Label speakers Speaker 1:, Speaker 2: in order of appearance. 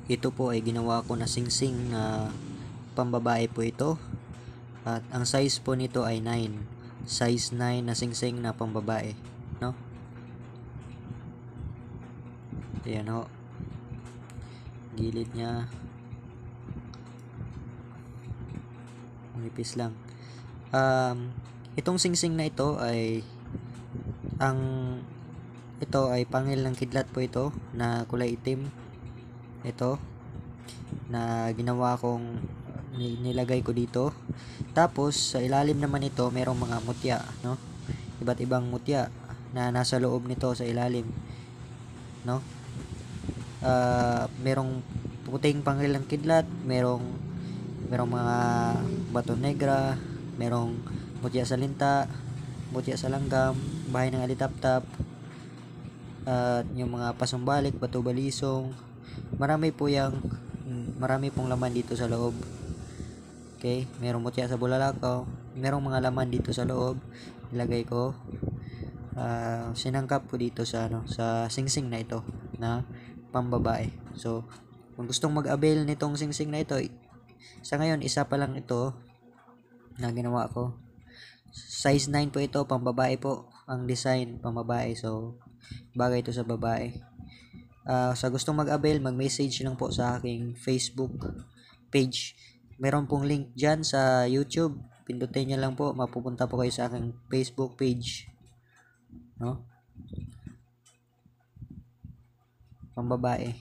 Speaker 1: Ito po ay ginawa ko na singsing na pambabae po ito. At ang size po nito ay 9. Size 9 na singsing na pambabae, no? Ayan ho. Gilid niya. Manipis lang. Itong singsing na ito ay pangil ng kidlat po ito na kulay itim. Ito na ginawa kong nilagay ko dito. Tapos sa ilalim naman ito merong mga mutya, no? Iba't ibang mutya na nasa loob nito sa ilalim, no? Merong puting pangil ng kidlat, merong mga bato negra, merong mutya sa linta, mutya sa langgam, bahay ng alitaptap, at yung mga pasumbalik, bato balisong. Marami pong laman dito sa loob. Okay, merong mutya sa bulalakaw, merong mga laman dito sa loob. Ilagay ko, sinangkap ko dito sa sa singsing na ito na pambabae. So, kung gustong mag-avail nitong singsing na ito, sa ngayon isa pa lang ito na ginawa ko. Size 9 po ito, pambabae po ang design, pambabae. So, bagay ito sa babae. Sa gustong mag-avail, mag-message lang po sa aking Facebook page. Meron pong link dyan sa YouTube. Pindutin nyo lang po, mapupunta po kayo sa aking Facebook page, no? Pambabae.